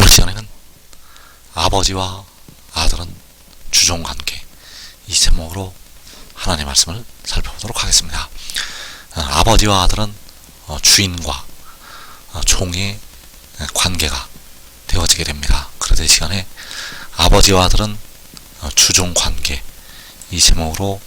오늘 시간에는 아버지와 아들은 주종관계, 이 제목으로 하나님의 말씀을 살펴보도록 하겠습니다. 아버지와 아들은 주인과 종의 관계가 되어지게 됩니다. 그래서 이 시간에 아버지와 아들은 주종관계, 이 제목으로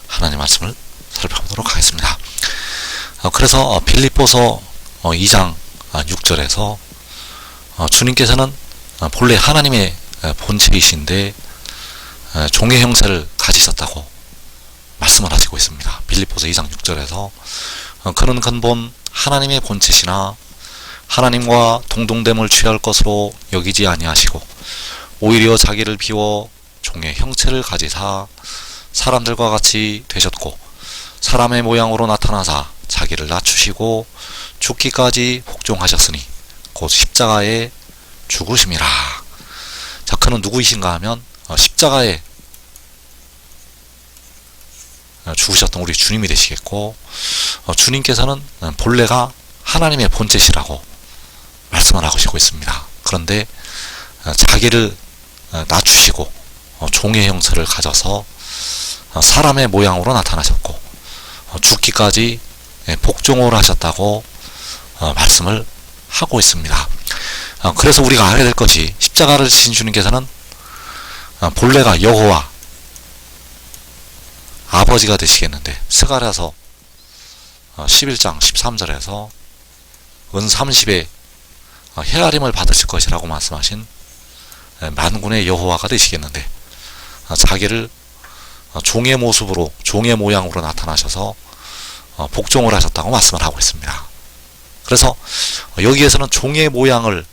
하나님의 말씀을 살펴보도록 하겠습니다. 그래서 빌립보서 2장 6절에서 주님께서는 본래 하나님의 본체이신데 종의 형세를 가지셨다고 말씀을 하시고 있습니다. 빌립보서 2장 6절에서 그는 근본 하나님의 본체시나 하나님과 동등됨을 취할 것으로 여기지 아니하시고 오히려 자기를 비워 종의 형체를 가지사 사람들과 같이 되셨고 사람의 모양으로 나타나사 자기를 낮추시고 죽기까지 복종하셨으니 곧 십자가에 죽으심이라. 자, 그는 누구이신가 하면 십자가에 죽으셨던 우리 주님이 되시겠고, 주님께서는 본래가 하나님의 본체시라고 말씀을 하시고 있습니다. 그런데 자기를 낮추시고 종의 형체를 가져서 사람의 모양으로 나타나셨고 죽기까지 복종을 하셨다고 말씀을 하고 있습니다. 그래서 우리가 알아야 될 것이, 십자가를 지신 주님께서는 본래가 여호와 아버지가 되시겠는데, 스가랴서 11장 13절에서 은 30에 헤아림을 받으실 것이라고 말씀하신 만군의 여호와가 되시겠는데, 자기를 종의 모습으로, 종의 모양으로 나타나셔서 복종을 하셨다고 말씀을 하고 있습니다. 그래서 여기에서는 종의 모양을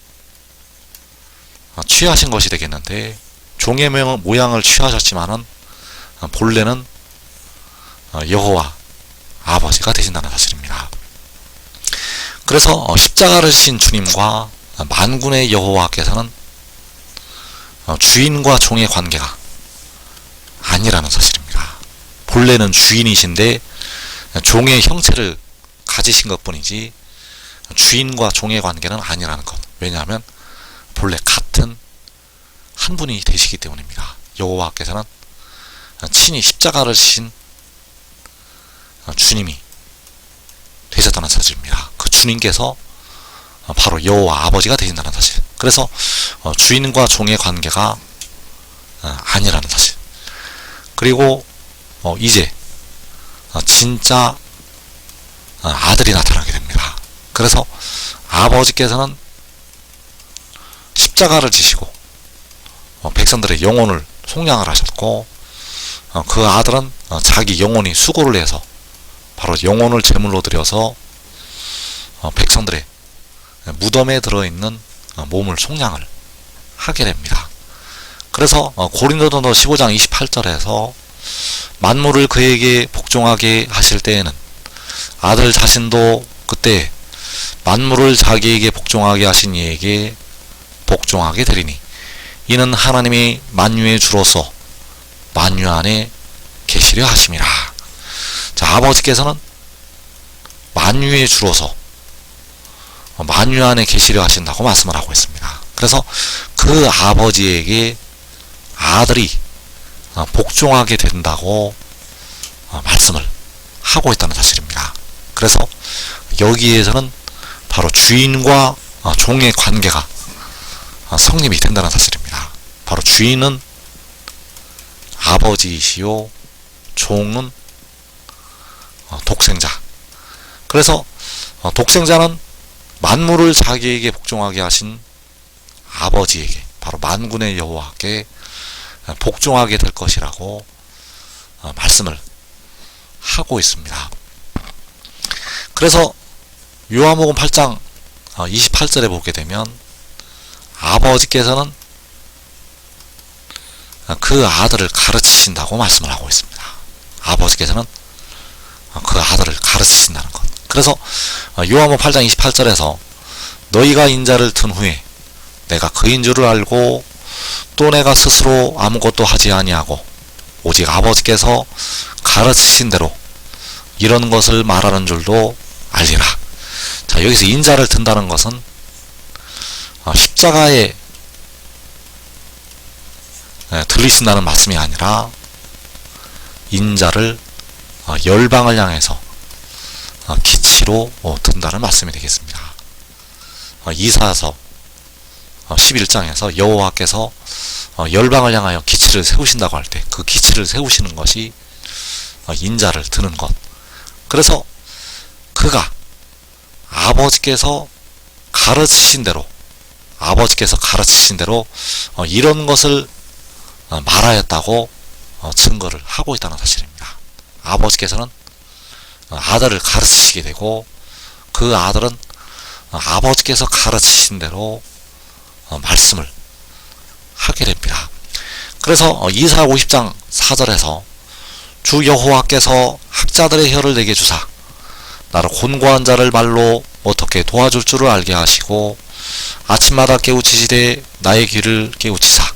취하신 것이 되겠는데, 종의 모양을 취하셨지만은 본래는 여호와 아버지가 되신다는 사실입니다. 그래서 십자가를 지신 주님과 만군의 여호와께서는 주인과 종의 관계가 아니라는 사실입니다. 본래는 주인이신데 종의 형체를 가지신 것 뿐이지 주인과 종의 관계는 아니라는 것. 왜냐하면 본래 같은 한 분이 되시기 때문입니다. 여호와께서는 친히 십자가를 지신 주님이 되셨다는 사실입니다. 그 주님께서 바로 여호와 아버지가 되신다는 사실. 그래서 주인과 종의 관계가 아니라는 사실. 그리고 이제 진짜 아들이 나타나게 됩니다. 그래서 아버지께서는 십자가를 지시고 백성들의 영혼을 속량을 하셨고, 그 아들은 자기 영혼이 수고를 해서 바로 영혼을 제물로 드려서 백성들의 무덤에 들어있는 몸을 속량을 하게 됩니다. 그래서 고린도전서 15장 28절에서 만물을 그에게 복종하게 하실 때에는 아들 자신도 그때 만물을 자기에게 복종하게 하신 이에게 복종하게 되리니 이는 하나님이 만유의 주로서 만유 안에 계시려 하심이라. 자, 아버지께서는 만유의 주로서 만유 안에 계시려 하신다고 말씀을 하고 있습니다. 그래서 그 아버지에게 아들이 복종하게 된다고 말씀을 하고 있다는 사실입니다. 그래서 여기에서는 바로 주인과 종의 관계가 성립이 된다는 사실입니다. 바로 주인은 아버지이시요 종은 독생자. 그래서 독생자는 만물을 자기에게 복종하게 하신 아버지에게, 바로 만군의 여호와께 복종하게 될 것이라고 말씀을 하고 있습니다. 그래서 요한복음 8장 28절에 보게 되면 아버지께서는 그 아들을 가르치신다고 말씀을 하고 있습니다. 아버지께서는 그 아들을 가르치신다는 것. 그래서 요한복음 8장 28절에서 너희가 인자를 든 후에 내가 그인 줄을 알고 또 내가 스스로 아무것도 하지 아니하고 오직 아버지께서 가르치신 대로 이런 것을 말하는 줄도 알리라. 자, 여기서 인자를 든다는 것은 십자가에 들리신다는 말씀이 아니라 인자를 열방을 향해서 기치로 든다는 말씀이 되겠습니다. 이사야서 11장에서 여호와께서 열방을 향하여 기치를 세우신다고 할 때 그 기치를 세우시는 것이 인자를 드는 것. 그래서 그가 아버지께서 가르치신 대로 이런 것을 말하였다고 증거를 하고 있다는 사실입니다. 아버지께서는 아들을 가르치시게 되고 그 아들은 아버지께서 가르치신 대로 말씀을 하게 됩니다. 그래서 이사야 50장 4절에서 주 여호와께서 학자들의 혀를 내게 주사 나를 곤고한 자를 말로 어떻게 도와줄 줄을 알게 하시고 아침마다 깨우치시되 나의 귀를 깨우치사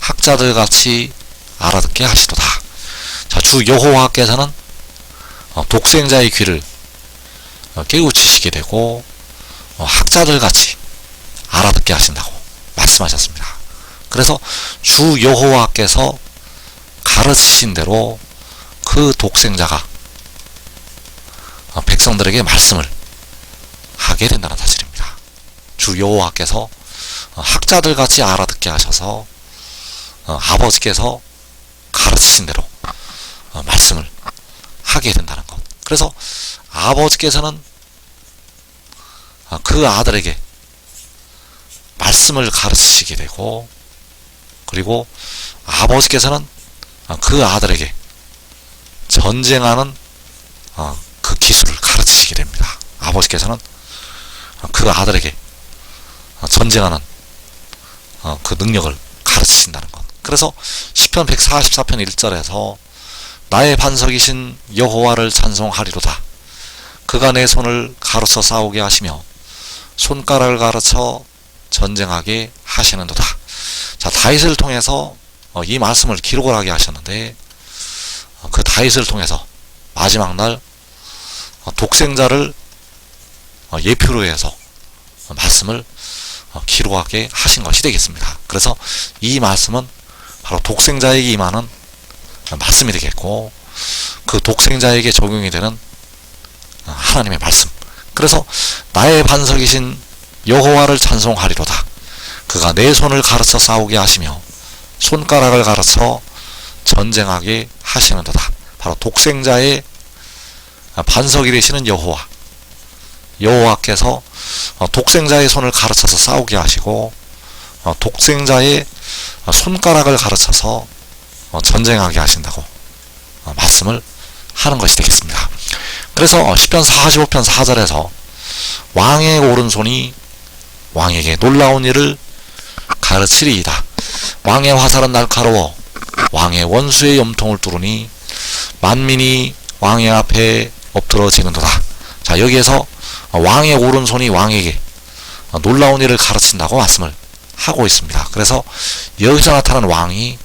학자들 같이 알아듣게 하시도다. 자, 주 여호와께서는 독생자의 귀를 깨우치시게 되고 학자들 같이 알아듣게 하신다고 말씀하셨습니다. 그래서 주 여호와께서 가르치신 대로 그 독생자가 백성들에게 말씀을 하게 된다는 사실입니다. 주 여호와께서 학자들 같이 알아듣게 하셔서 아버지께서 가르치신 대로 말씀을 하게 된다는 것. 그래서 아버지께서는 그 아들에게 말씀을 가르치시게 되고 그리고 아버지께서는 그 아들에게 전쟁하는 그 기술을 가르치시게 됩니다. 아버지께서는 그 아들에게 전쟁하는 그 능력을 가르치신다는 것. 그래서 시편 144편 1절에서 나의 반석이신 여호와를 찬송하리로다. 그가 내 손을 가로쳐 싸우게 하시며 손가락을 가르쳐 전쟁하게 하시는도다. 자, 다윗을 통해서 이 말씀을 기록을 하게 하셨는데 그 다윗을 통해서 마지막 날 독생자를 예표로 해서 말씀을 기록하게 하신 것이 되겠습니다. 그래서 이 말씀은 바로 독생자에게 임하는 말씀이 되겠고 그 독생자에게 적용이 되는 하나님의 말씀. 그래서 나의 반석이신 여호와를 찬송하리로다. 그가 내 손을 가르쳐 싸우게 하시며 손가락을 가르쳐 전쟁하게 하시는도다. 바로 독생자의 반석이 되시는 여호와께서 독생자의 손을 가르쳐서 싸우게 하시고 독생자의 손가락을 가르쳐서 전쟁하게 하신다고 말씀을 하는 것이 되겠습니다. 그래서 시편 45편 4절에서 왕의 오른손이 왕에게 놀라운 일을 가르치리이다. 왕의 화살은 날카로워 왕의 원수의 염통을 뚫으니 만민이 왕의 앞에 엎드러지는도다. 자, 여기에서 왕의 오른손이 왕에게 놀라운 일을 가르친다고 말씀을 하고 있습니다. 그래서 여기서 나타난 왕이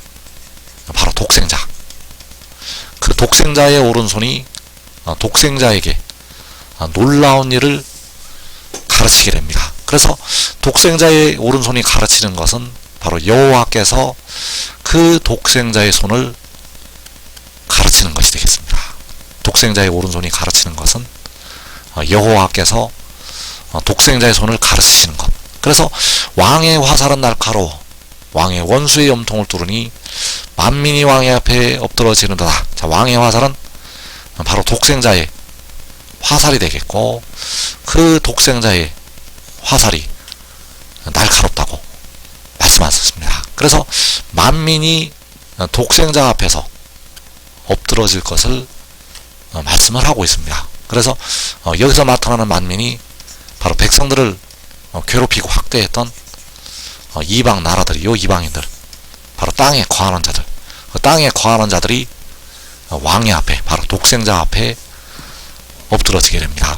바로 독생자. 그 독생자의 오른손이 독생자에게 놀라운 일을 가르치게 됩니다. 그래서 독생자의 오른손이 가르치는 것은 바로 여호와께서 그 독생자의 손을 가르치는 것이 되겠습니다. 독생자의 오른손이 가르치는 것은 여호와께서 독생자의 손을 가르치시는 것. 그래서 왕의 화살은 날카로워 왕의 원수의 염통을 뚫으니 만민이 왕의 앞에 엎드러지는도다. 자, 왕의 화살은 바로 독생자의 화살이 되겠고 그 독생자의 화살이 날카롭다고 말씀하셨습니다. 그래서 만민이 독생자 앞에서 엎드러질 것을 말씀을 하고 있습니다. 그래서 여기서 나타나는 만민이 바로 백성들을 괴롭히고 학대했던 이방 나라들이요, 이방인들, 바로 땅에 거하는 자들, 그 땅에 거하는 자들이 왕의 앞에, 바로 독생자 앞에 엎드러지게 됩니다.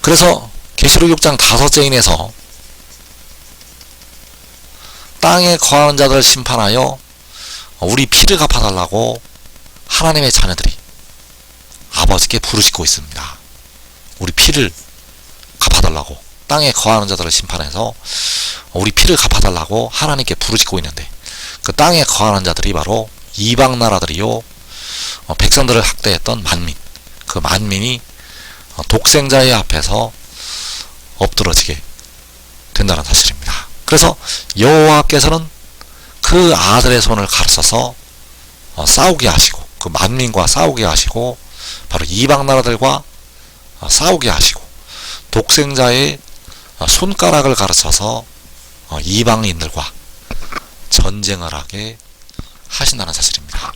그래서 계시록 6장 5제인에서 땅에 거하는 자들을 심판하여 우리 피를 갚아달라고 하나님의 자녀들이 아버지께 부르짖고 있습니다. 우리 피를 갚아달라고 땅에 거하는 자들을 심판해서 우리 피를 갚아달라고 하나님께 부르짖고 있는데 그 땅에 거하는 자들이 바로 이방 나라들이요, 백성들을 학대했던 만민, 그 만민이 독생자의 앞에서 엎드러지게 된다는 사실입니다. 그래서 여호와께서는 그 아들의 손을 가르쳐서 싸우게 하시고, 그 만민과 싸우게 하시고, 바로 이방 나라들과 싸우게 하시고, 독생자의 손가락을 가르쳐서 이방인들과 전쟁을 하게 하신다는 사실입니다.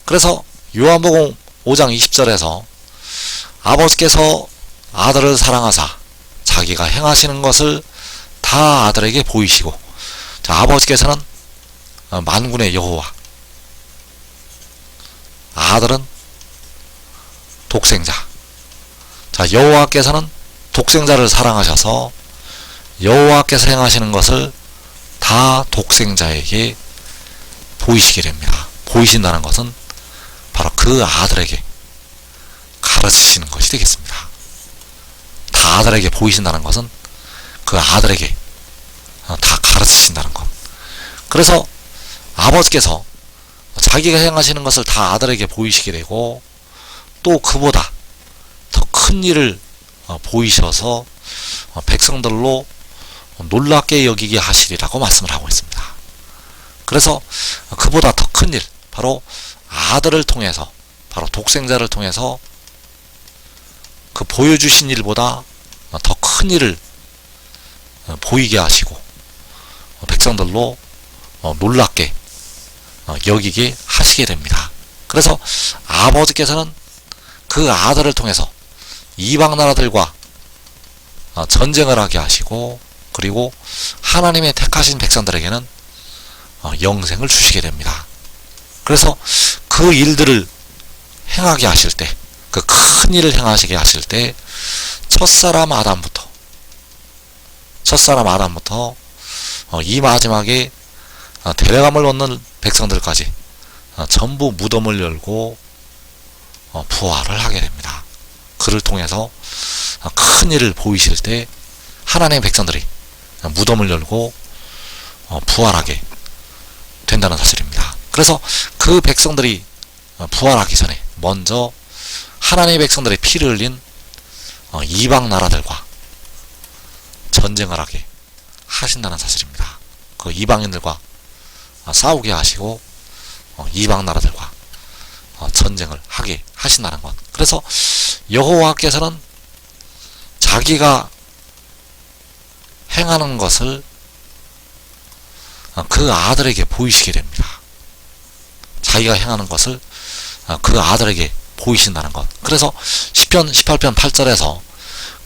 그래서 요한복음 5장 20절에서 아버지께서 아들을 사랑하사 자기가 행하시는 것을 다 아들에게 보이시고, 자, 아버지께서는 만군의 여호와, 아들은 독생자. 자, 여호와께서는 독생자를 사랑하셔서 여호와께서 행하시는 것을 다 독생자에게 보이시게 됩니다. 보이신다는 것은 바로 그 아들에게 가르치시는 것이 되겠습니다. 다 아들에게 보이신다는 것은 그 아들에게 다 가르치신다는 것. 그래서 아버지께서 자기가 행하시는 것을 다 아들에게 보이시게 되고, 또 그보다 더 큰 일을 보이셔서 백성들로 놀랍게 여기게 하시리라고 말씀을 하고 있습니다. 그래서 그보다 더 큰 일, 바로 아들을 통해서, 바로 독생자를 통해서 그 보여주신 일보다 더 큰 일을 보이게 하시고 백성들로 놀랍게 여기게 하시게 됩니다. 그래서 아버지께서는 그 아들을 통해서 이방 나라들과 전쟁을 하게 하시고, 그리고 하나님의 택하신 백성들에게는 영생을 주시게 됩니다. 그래서 그 일들을 행하게 하실 때, 그 큰 일을 행하시게 하실 때 첫사람 아담부터 이 마지막에 데려감을 얻는 백성들까지 전부 무덤을 열고 부활을 하게 됩니다. 그를 통해서 큰 일을 보이실 때 하나님의 백성들이 무덤을 열고 부활하게 된다는 사실입니다. 그래서 그 백성들이 부활하기 전에 먼저 하나님의 백성들의 피를 흘린 이방 나라들과 전쟁을 하게 하신다는 사실입니다. 그 이방인들과 싸우게 하시고 이방 나라들과 전쟁을 하게 하신다는 것. 그래서 여호와께서는 자기가 행하는 것을 그 아들에게 보이시게 됩니다. 자기가 행하는 것을 그 아들에게 보이신다는 것. 그래서 시편 18편 8절에서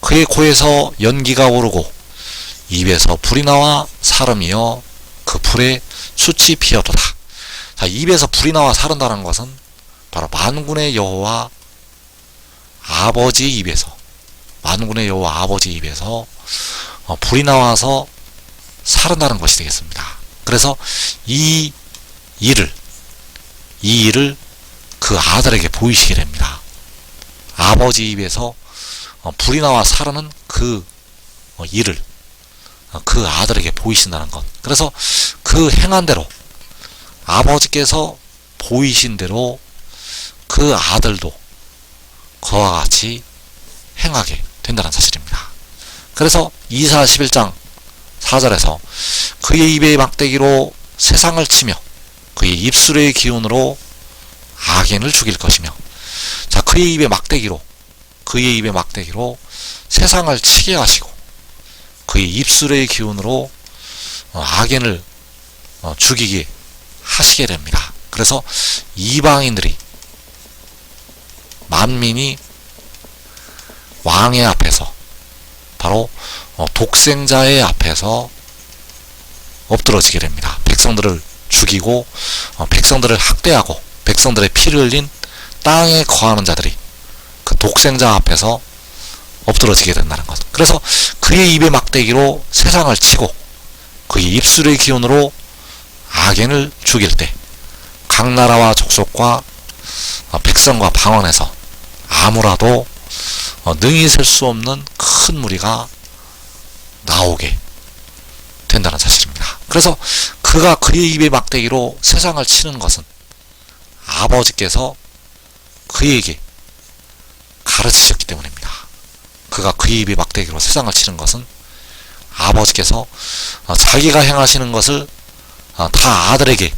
그의 코에서 연기가 오르고 입에서 불이 나와 사름이여 그 불에 숯이 피어도다. 자, 입에서 불이 나와 사른다는 것은 바로 만군의 여호와 아버지 입에서, 만군의 여호와 아버지 입에서 불이 나와서 사른다는 것이 되겠습니다. 그래서 이 일을 그 아들에게 보이시게 됩니다. 아버지 입에서 불이 나와 사르는 그 일을 그 아들에게 보이신다는 것. 그래서 그 행한 대로, 아버지께서 보이신 대로 그 아들도 그와 같이 행하게 된다는 사실입니다. 그래서 이사 11장 4절에서 그의 입의 막대기로 세상을 치며 그의 입술의 기운으로 악인을 죽일 것이며, 자, 그의 입의 막대기로 세상을 치게 하시고 그의 입술의 기운으로 악인을 죽이게 하시게 됩니다. 그래서 이방인들이, 만민이 왕의 앞에서, 바로 독생자의 앞에서 엎드러지게 됩니다. 백성들을 죽이고 백성들을 학대하고 백성들의 피를 흘린 땅에 거하는 자들이 그 독생자 앞에서 엎드러지게 된다는 것. 그래서 그의 입의 막대기로 세상을 치고 그의 입술의 기운으로 악인을 죽일 때 각 나라와 족속과 백성과 방언에서 아무라도 능히 셀 수 없는 큰 무리가 나오게 된다는 사실입니다. 그래서 그 그가 그의 입의 막대기로 세상을 치는 것은 아버지께서 그에게 가르치셨기 때문입니다. 그가 그의 입의 막대기로 세상을 치는 것은 아버지께서 자기가 행하시는 것을 다 아들에게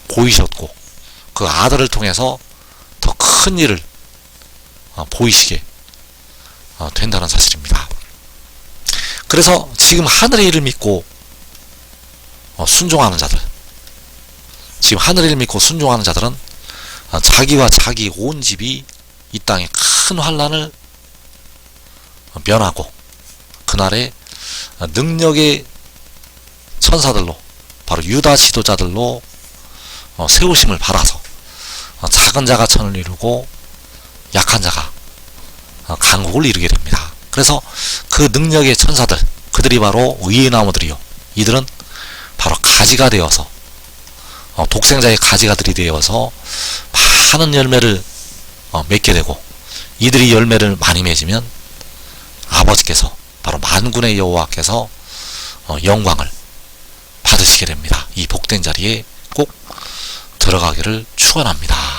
보이셨고 그 아들을 통해서 더 큰 일을 보이시게 된다는 사실입니다. 그래서 지금 하늘의 일을 믿고 순종하는 자들, 지금 하늘의 일을 믿고 순종하는 자들은 자기와 자기 온 집이 이 땅에 큰 환난을 면하고 그날에 능력의 천사들로 바로 유다 지도자들로 세우심을 받아서 작은 자가 천을 이루고 약한 자가 강국을 이루게 됩니다. 그래서 그 능력의 천사들, 그들이 바로 의의 나무들이요, 이들은 바로 가지가 되어서 독생자의 가지가들이 되어서 많은 열매를 맺게 되고, 이들이 열매를 많이 맺으면 아버지께서 바로 만군의 여호와께서 영광을 받으시게 됩니다. 이 복된 자리에 꼭 들어가기를 축원합니다.